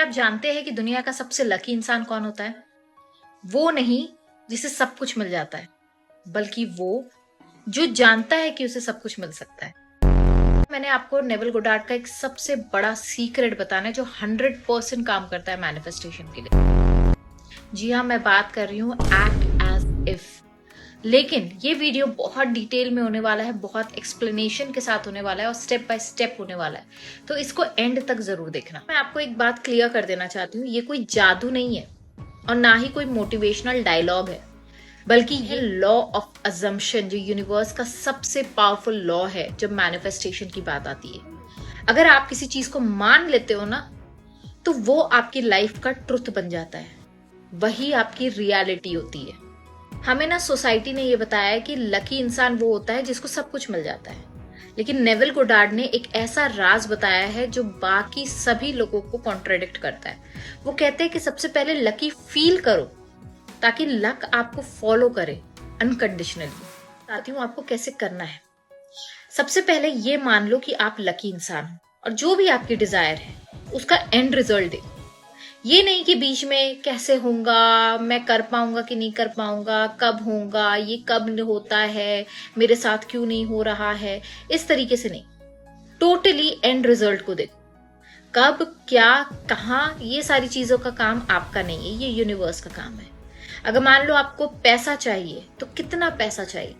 आप जानते हैं कि दुनिया का सबसे लकी इंसान कौन होता है? वो नहीं जिसे सब कुछ मिल जाता है, बल्कि वो जो जानता है कि उसे सब कुछ मिल सकता है। मैंने आपको नेविल गोडार्ड का एक सबसे बड़ा सीक्रेट बताना है जो 100% काम करता है मैनिफेस्टेशन के लिए। जी हाँ, मैं बात कर रही हूँ एक्ट एज इफ। लेकिन ये वीडियो बहुत डिटेल में होने वाला है, बहुत एक्सप्लेनेशन के साथ होने वाला है और स्टेप बाय स्टेप होने वाला है, तो इसको एंड तक जरूर देखना। मैं आपको एक बात क्लियर कर देना चाहती हूँ, ये कोई जादू नहीं है और ना ही कोई मोटिवेशनल डायलॉग है, बल्कि ये लॉ ऑफ अजम्पशन जो यूनिवर्स का सबसे पावरफुल लॉ है जब मैनिफेस्टेशन की बात आती है। अगर आप किसी चीज को मान लेते हो ना, तो वो आपकी लाइफ का ट्रुथ बन जाता है, वही आपकी रियलिटी होती है। हमें ना सोसाइटी ने ये बताया है कि लकी इंसान वो होता है जिसको सब कुछ मिल जाता है, लेकिन नेविल गोडार्ड ने एक ऐसा राज बताया है जो बाकी सभी लोगों को कॉन्ट्रडिक्ट करता है। वो कहते हैं कि सबसे पहले लकी फील करो ताकि लक आपको फॉलो करे अनकंडीशनली। बताती हूँ आपको कैसे करना है। सबसे पहले ये मान लो कि आप लकी इंसान हो और जो भी आपकी डिजायर है उसका एंड रिजल्ट दे। ये नहीं कि बीच में कैसे होगा, मैं कर पाऊंगा कि नहीं कर पाऊंगा, कब होगा, ये कब होता है, मेरे साथ क्यों नहीं हो रहा है, इस तरीके से नहीं। टोटली एंड रिजल्ट को देखो। कब, क्या, कहाँ, ये सारी चीजों का काम आपका नहीं है, ये यूनिवर्स का काम है। अगर मान लो आपको पैसा चाहिए तो कितना पैसा चाहिए,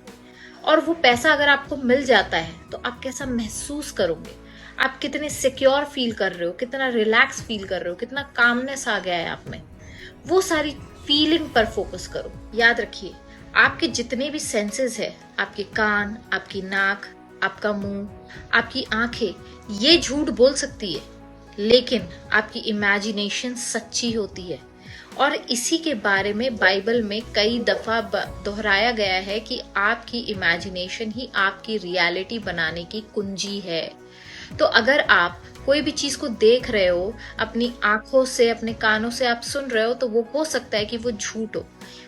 और वो पैसा अगर आपको मिल जाता है तो आप कैसा महसूस करोगे, आप कितने सिक्योर फील कर रहे हो, कितना रिलैक्स फील कर रहे हो, कितना कामनेस आ गया है आप में, वो सारी फीलिंग पर फोकस करो। याद रखिए, आपके जितने भी सेंसेस है, आपके कान, आपकी नाक, आपका मुंह, आपकी आंखें, ये झूठ बोल सकती है, लेकिन आपकी इमेजिनेशन सच्ची होती है। और इसी के बारे में बाइबल में कई दफा दोहराया गया है कि आपकी इमेजिनेशन ही आपकी रियलिटी बनाने की कुंजी है। तो अगर आप कोई भी चीज को देख रहे हो, अपनी आंखों से, अपने कानों से आप सुन रहे हो, तो वो हो सकता है कि वो झूठ हो,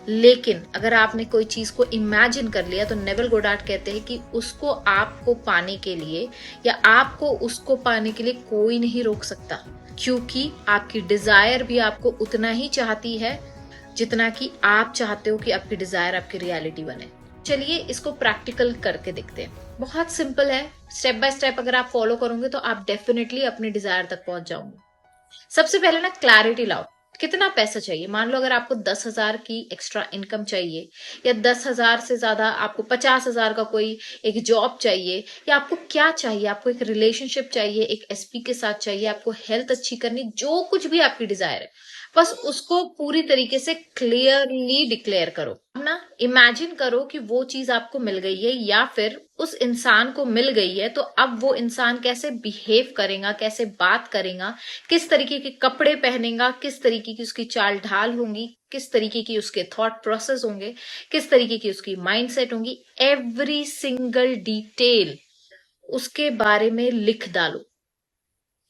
लेकिन अगर आपने कोई चीज को इमेजिन कर लिया तो नेविल गोडार्ड कहते हैं कि उसको आपको पाने के लिए या आपको उसको पाने के लिए कोई नहीं रोक सकता, क्योंकि आपकी डिजायर भी आपको उतना ही चाहती है जितना कि आप चाहते हो कि आपकी डिजायर आपकी रियलिटी बने। चलिए इसको प्रैक्टिकल करके देखते हैं। बहुत सिंपल है, स्टेप बाय स्टेप अगर आप फॉलो करोगे तो आप डेफिनेटली अपनी डिजायर तक पहुंच जाओगे। सबसे पहले ना क्लैरिटी लाओ, कितना पैसा चाहिए। मान लो अगर आपको 10,000 की एक्स्ट्रा इनकम चाहिए, या 10,000 से ज्यादा आपको 50,000 का कोई एक जॉब चाहिए, या आपको क्या चाहिए, आपको एक रिलेशनशिप चाहिए, एक एसपी के साथ चाहिए, आपको हेल्थ अच्छी करनी, जो कुछ भी आपकी डिजायर है, बस उसको पूरी तरीके से क्लियरली डिक्लेयर करो। अब ना इमेजिन करो कि वो चीज आपको मिल गई है या फिर उस इंसान को मिल गई है, तो अब वो इंसान कैसे बिहेव करेगा, कैसे बात करेगा, किस तरीके के कपड़े पहनेगा, किस तरीके की उसकी चाल ढाल होंगी, किस तरीके की उसके थॉट प्रोसेस होंगे, किस तरीके की उसकी माइंडसेट होंगी, एवरी सिंगल डिटेल उसके बारे में लिख डालो।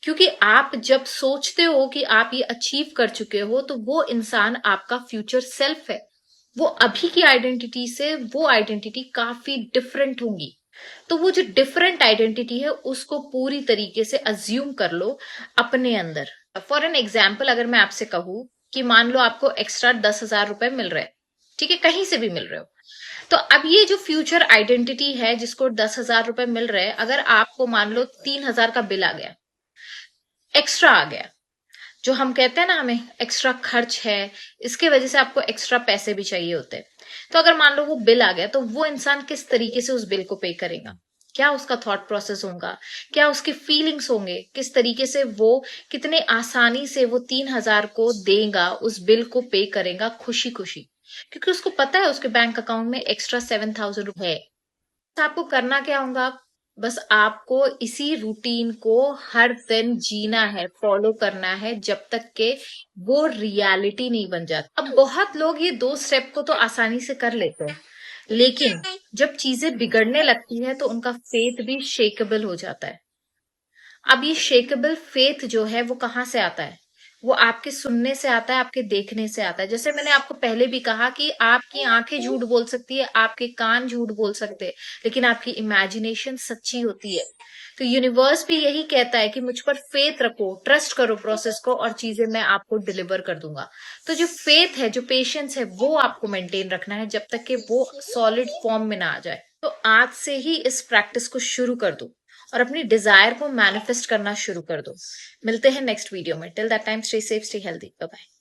क्योंकि आप जब सोचते हो कि आप ये अचीव कर चुके हो, तो वो इंसान आपका फ्यूचर सेल्फ है। वो अभी की आइडेंटिटी से वो आइडेंटिटी काफी डिफरेंट होंगी। तो वो जो डिफरेंट आइडेंटिटी है उसको पूरी तरीके से अज्यूम कर लो अपने अंदर। फॉर एन एग्जाम्पल, अगर मैं आपसे कहूं कि मान लो आपको एक्स्ट्रा 10,000 रुपए मिल रहे हैं, ठीक है, कहीं से भी मिल रहे हो, तो अब ये जो फ्यूचर आइडेंटिटी है जिसको 10,000 रुपए मिल रहे हैं, अगर आपको मान लो 3,000 का बिल आ गया, एक्स्ट्रा आ गया, जो हम कहते हैं ना हमें एक्स्ट्रा खर्च है, इसके वजह से आपको एक्स्ट्रा पैसे भी चाहिए होते हैं, तो अगर मान लो वो बिल आ गया, तो वो इंसान किस तरीके से उस बिल को पे करेगा, क्या उसका थॉट प्रोसेस होगा, क्या उसके फीलिंग्स होंगे, किस तरीके से वो कितने आसानी से वो 3,000 को देगा, उस बिल को पे करेगा खुशी खुशी, क्योंकि उसको पता है उसके बैंक अकाउंट में एक्स्ट्रा 7,000 रुपए है। तो आपको करना क्या होगा, बस आपको इसी रूटीन को हर दिन जीना है, फॉलो करना है, जब तक के वो रियलिटी नहीं बन जाती। अब बहुत लोग ये 2 स्टेप को तो आसानी से कर लेते हैं, लेकिन जब चीजें बिगड़ने लगती है तो उनका फेथ भी शेकेबल हो जाता है। अब ये शेकेबल फेथ जो है वो कहाँ से आता है, वो आपके सुनने से आता है, आपके देखने से आता है। जैसे मैंने आपको पहले भी कहा कि आपकी आंखें झूठ बोल सकती है, आपके कान झूठ बोल सकते हैं, लेकिन आपकी इमेजिनेशन सच्ची होती है। तो यूनिवर्स भी यही कहता है कि मुझ पर फेथ रखो, ट्रस्ट करो प्रोसेस को, और चीजें मैं आपको डिलीवर कर दूंगा। तो जो फेथ है, जो पेशेंस है, वो आपको मेंटेन रखना है जब तक कि वो सॉलिड फॉर्म में ना आ जाए। तो आज से ही इस प्रैक्टिस को शुरू कर दो और अपनी डिजायर को मैनिफेस्ट करना शुरू कर दो। मिलते हैं नेक्स्ट वीडियो में। Till that time stay safe, stay healthy, bye bye.